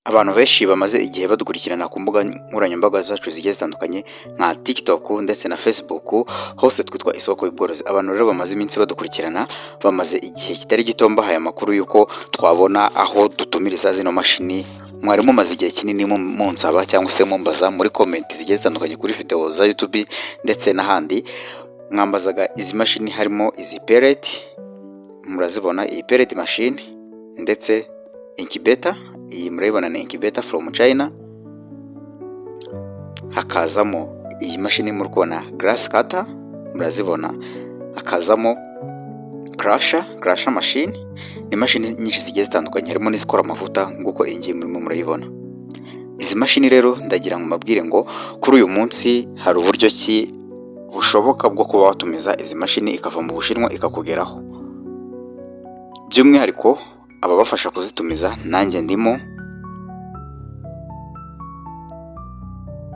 Abantu benshi bamaze igihe badukurikirana ku mbuga nkoranyambaga zacu zigiye zitandukanye nka TikTok ndetse na Facebook, hose twitwa Isoko y'Ubworozi. Abantu rero bamaze iminsi badukurikirana, bamaze igihe kitari gito mbahaye amakuru y'uko twabona aho dutumiriza zino mashini. Mwari mumaze igihe kinini munsaba cyangwa se mumbaza muri comment zigiye zitandukanye kuri video za YouTube ndetse n'ahandi, mwambazaga izi mashini harimo izi pellet, murazibona iyi pellet machine ndetse incubator. Iyi murayibona ni incubator from China. Hakazamo iyi mashini muri kubona grass cutter, murazibona. Hakazamo crusher machine. Ni mashini nyinshi zigiye zitandukanye, harimo n'izikora amavuta nguko iyi ngiyi murimo murayibona. Izi mashini rero ndagira ngo mbabwire ngo kuri uyu munsi hari uburyo ki bushoboka bwo kuba watumiza izi mashini ikava mu Bushinwa ikakugeraho. By'umwihariko ababafasha kuzitumiza nanjye ndimo.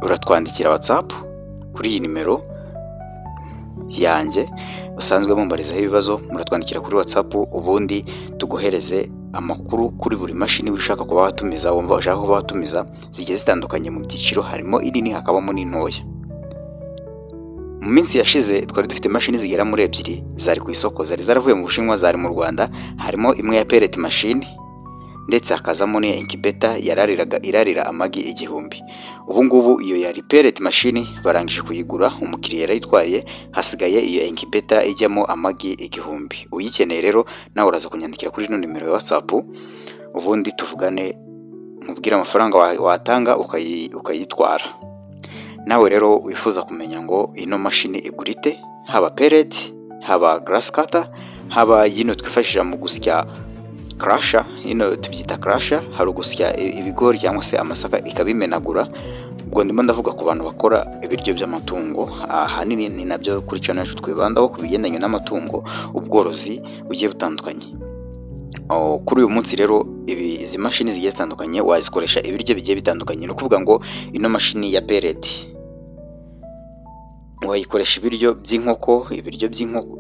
Uratwandikira WhatsApp kuri iyi nimero yanjye usanzwe mumbarizaho ibibazo, muratwandikira kuri WhatsApp ubundi tuguhereze amakuru kuri buri mashini wishaka kuba watumiza, wumva ushaka kuba watumiza. Zigiye zitandukanye mu byiciro, harimo inini hakabamo n'intoya. Mu minsi yashize twari dufite mashini zigera muri 2 zari ku isoko, zari zaravuye mu Bushinwa, zari mu Rwanda. Harimo imwe ya pellet machine ndetse hakazamo n'iya incubator irarira amagi 1000. Ubu ngubu iyo ya pellet machine barangije kuyigura, umukiriya yarayitwaye, hasigaye iyo incubator ijyamo amagi 1000. Uyikeneye rero nawe uraza kunyandikira kuri ino nimero ya WhatsApp ubundi tuvugane, nkubwira amafaranga watanga ukayitwara. Nawe rero wifuza kumenya ngo ino mashini igurite, haba pellet, haba grass cutter, haba yino twifashisha mu gusya crusher. Ino tubyita crusher, hari ugusya ibigori cyangwa se amasaka ikabimenagura. Ubwo ndimo ndavuga ku bantu bakora ibiryo by'amatungo, ahanini ni nabyo kuri channel yacu twibandaho ku bigendanye n'amatungo, ubworozi bugiye butandukanye. Kuri uyu munsi rero izi mashini zigiye zitandukanye wazikoresha ibiryo bigiye bitandukanye. Ni ukuvuga ngo ino mashini ya pellet wayikoresha ibiryo by'inkoko, ibiryo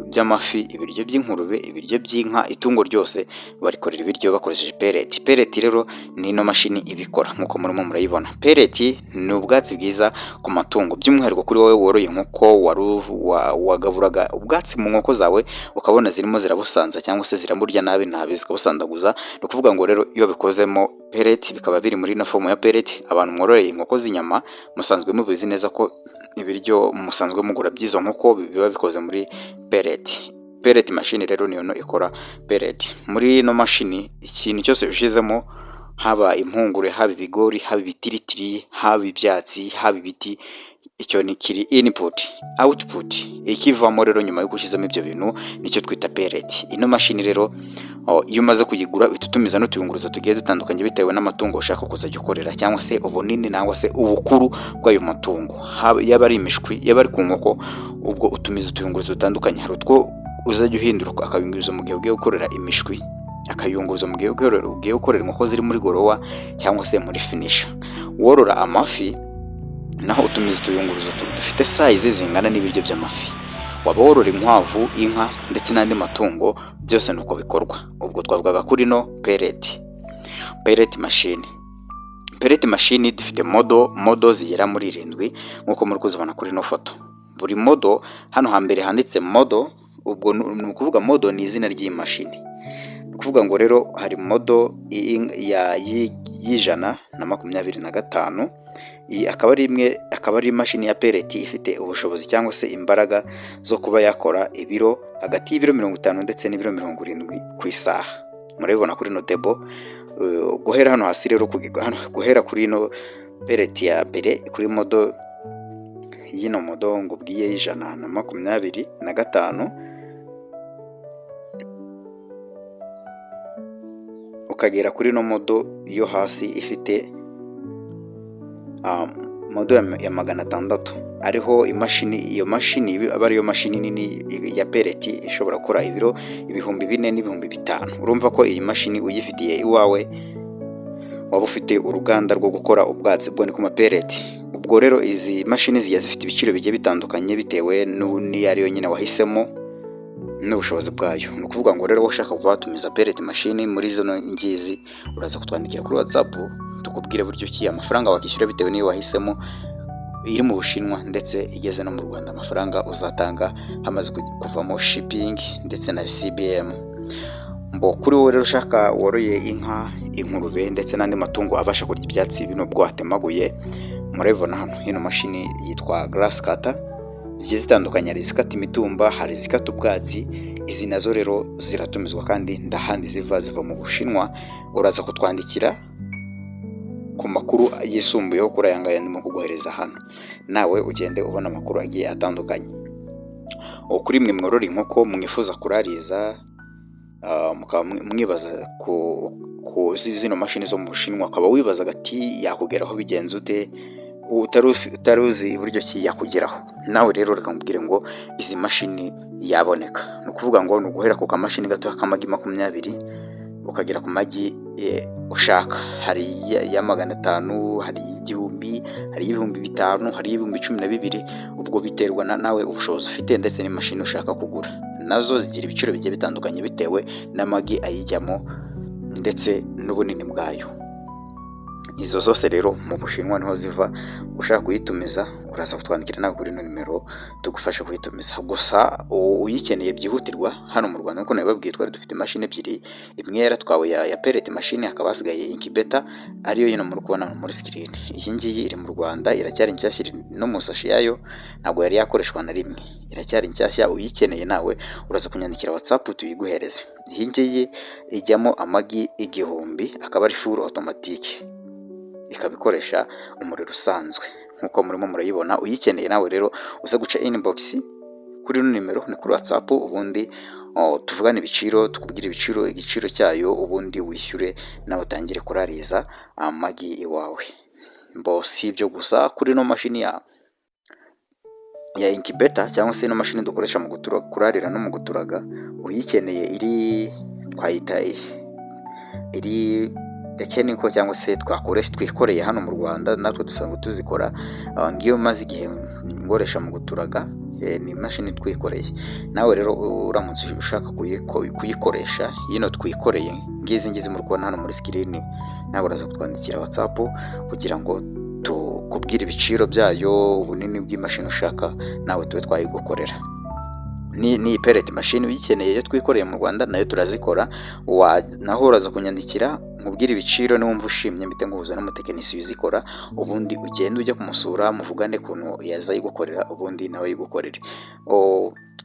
by'amafi, ibiryo by'ingurube, ibiryo by'inka, itungo ryose barikorera ibiryo bakoresheje pellet. Pellet rero ni ino mashini ibikora nkuko murimo murayibona. Pellet ni ubwatsi bwiza ku matungo, by'umwihariko kuri wowe woroye inkoko, wagaburaga ubwatsi mu nkoko zawe ukabona zirimo zirabusanza cyangwa se ziraburya nabi zikabusandaguza. Ni ukuvuga ngo rero iyo bikozemo pellet bikaba biri muri ino form ya pellet, abantu mwororeye inkoko z'inyama musanzwe mubizi neza ko ibiryo musanzwe mugura by'izo nkoko biba bikoze muri pellet. Pellet machine rero niyo ikora pellet. Muri ino mashini ikintu cyose ushizemo, haba impungure, haba ibigori, haba ibitiritiri, haba ibyatsi, haba ibiti, icyo ni kiri input. Output ikivamo rero nyuma yo gushyizamo ibyo bintu nicyo twita pellet. Ino mashini rero iyo umaze kuyigura itutumiza no tuyunguruza tugiye dutandukanye bitewe n'amatungo ushaka kuzajya ukorera, cyangwa se ubunini nangwa se ubukuru bw'ayo matungo. Yaba ari imishwi, yaba ari ku nkoko, ubwo utumiza tuyunguruza dutandukanye. Hari utwo uzajya uhindura akayunguruza mu gihe ugiye gukorera imishwi, akayunguruza mu gihe ugiye gukorera inkoko ziri muri gorowa cyangwa se muri finisher. Worora amafi naho utumiza tuyunguruza dufite size zingana n'ibiryo by'amafi. Waba worora inkwavu, inka ndetse n'andi matungo, byose nuko bikorwa. Ubwo twavugaga kuri no pellet machine. Pellet machine dufite modo zigera muri 7 nkuko muri kuzibona kuri no foto. Buri modo hano hambere handitse modo, ubwo ni ukuvuga modo ni izina ry'imashini. Ni ukuvuga ngo rero hari modo ya 125. Iyi akaba ari imashini ya pellet ifite ubushobozi cyangwa se imbaraga zo kuba yakora ibiro hagati y'ibiro 50 ndetse n'ibiro 70 ku isaha. Murabibona kuri no table. Guhera hano hasi rero guhera kuri ino pellet ya mbere kuri modo yino modo ngo bwiye 125, ukagera kuri no modo yo hasi ifite modo ya 600, ariho imashini. Iyo mashini aba ariyo mashini nini ya pellet ishobora gukora ibiro 4000 n'ibihumbi 5. Urumva ko iyi mashini uyifitiye iwawe waba ufite uruganda rwo gukora ubwatsi bwo ni ku pellet. Ubwo rero izi mashini zigiye zifite ibiciro bigiye bitandukanye bitewe n'iyo ariyo nyine wahisemo n'ubushobozi bwayo. Ni ukuvuga ngo rero ushaka kuba watumiza pellet machine muri zino ngizi uraza kutwandikira kuri WhatsApp tukubwire buryo ki amafaranga wakishyura bitewe n'iyo wahisemo iri mu Bushinwa ndetse igeze no mu Rwanda, amafaranga uzatanga hamaze kuvamo shipping ndetse na CBM. Kuri wowe rero ushaka woroye inka, ingurube ndetse n'andi matungo abasha kurya ibyatsi bino bwo watemaguye, murabibona hano, ino mashini yitwa grass cutter, zigiye zitandukanye, hari izikata imitumba, hari izikata ubwatsi. Izi nazo rero ziratumizwa kandi ndahandi ziva mu Bushinwa. Uraza kutwandikira ku makuru yisumbuyeho kuri aya ngaya ndimo kuguhereza hano, nawe ugende ubona amakuru agiye atandukanye. Kuri mwe mworora inkoko mwifuza kurariza, mukaba mwibaza ku zino mashini zo mu Bushinwa, ukaba wibazaga ati yakugeraho bigenze ute, utaruzi uburyo ki yakugeraho, nawe rero reka nkubwire ngo izi mashini yaboneka. Ni ukuvuga ngo ni uguhera ku kamashini gato k'amagi 20 ukagera ku magi ushaka. Hari ya 500, hari y'igihumbi, hari y'ibihumbi 5, hari y'ibihumbi 12. Ubwo biterwa nawe ubushobozi ufite ndetse n'imashini ushaka kugura. Nazo zigira ibiciro bigiye bitandukanye bitewe n'amagi ayijyamo ndetse n'ubunini bwayo. Izo zose rero mu Bushinwa niho ziva. Ushaka kuyitumiza uraza kutwandikira nawe kuri nimero tugufasha kuyitumiza. Gusa uyikeneye byihutirwa hano mu Rwanda, nkuko nabibabwiye, twari dufite imashini ebyiri. Imwe yaratwawe ya pellet machine, hakaba hasigaye incubator ariyo yino muri kubona muri screen. Iyi ngiyi iri mu Rwanda, iracyari nshyashya, no mu sashi yayo ntabwo yari yakoreshwa na rimwe, iracyari nshyashya. Uyikeneye nawe uraza kunyandikira WhatsApp tuyiguhereze. Iyi ngiyi ijyamo amagi 1000, akaba ari full automatique, ikabikoresha umuriro usanzwe nkuko murimo murayibona. Uyikeneye nawe rero uza guca inbox kuri nimero, ni kuri WhatsApp, ubundi tuvugane ibiciro, tukubwira igiciro cyayo, ubundi wishyure nawe utangire kurariza amagi iwawe. Si ibyo gusa, kuri no mashini ya incubator cyangwa se no mashini dukoresha mu kurarira no mu guturaga, uyikeneye twayita iri tekiniko cyangwa se twikoreye hano mu Rwanda, natwe dusanzwe tuzikora. Ngiyo maze igihe ngoresha mu guturaga, ni imashini twikoreye. Nawe rero uramutse ushaka kuyikoresha, yino twikoreye ngizi muri kubona hano muri screen, nawe uraza kutwandikira WhatsApp kugira ngo tukubwire ibiciro byayo, ubunini bw'imashini ushaka, nawe tube twayigukorera. Ni pellet machine uyikeneye yo twikoreye mu Rwanda, nayo turazikora. Naho uraza kunyandikira nkubwire ibiciro, niwumva ushimye mbite nguhuza n'umutekinisiye uzikora, ubundi ugende ujya kumusura muvugane kuntu yazayigukorera, ubundi nawe yigukorere.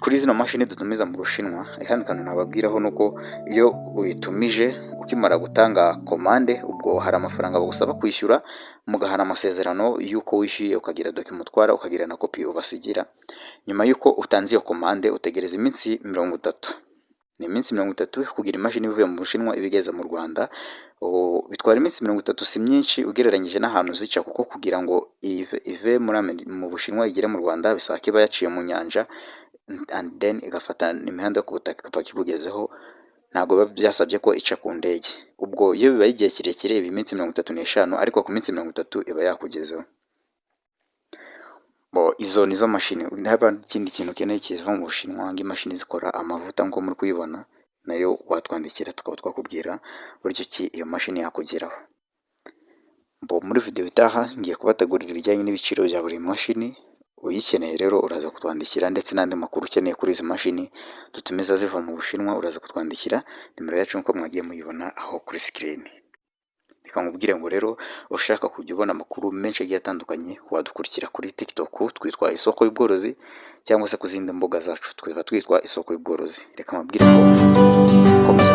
Kuri zino mashini dutumiza mu Bushinwa, kandi kantu nababwiraho nuko iyo uyitumije ukimara gutanga komande, ubwo hari amafaranga bagusaba kwishyura, mugahana amasezerano yuko wishyuye, ukagira document utwara, ukagira na kopi ubasigira. Nyuma yuko utanze iyo komande utegereza iminsi 30. Ni iminsi 30 kugira imashini ivuye mu Bushinwa ibigeza mu Rwanda. Bitwara iminsi 30, si myinshi ugereranyije n'ahantu zica, kuko kugira ngo ive mu Bushinwa igere mu Rwanda bisaba ko iba yaciye mu nyanja and then igafata imihanda yo ku butaka ikapfa kikugezeho. Ntabwo biba byasabye ko ica ku ndege. Ubwo iyo bibaye igihe kirekire, iminsi 35, ariko ku minsi 30 iba yakugezeho. Izo nizo mashini. Haba ikindi kintu ukeneye kiva mu Bushinwa, imashini zikora amavuta nko muri kuyibona, nayo watwandikira tukaba twakubwira buryo ki iyo mashini yakugeraho. Muri video itaha ngiye kubategurira ibijyanye n'ibiciro bya buri mashini. Uyikeneye rero uraza kutwandikira, ndetse n'andi makuru ukeneye kuri izi mashini dutumiza ziva mu Bushinwa, uraza kutwandikira. Nimero yacu nkuko mwagiye muyibona aho kuri screen. Reka nkubwire ngo rero ushaka kujya ubona amakuru menshi agiye atandukanye, wadukurikira kuri TikTok, twitwa Isoko y'Ubworozi, cyangwa se ku zindi mbuga zacu twitwa Isoko y'Ubworozi. Reka nkubwire ngo komeza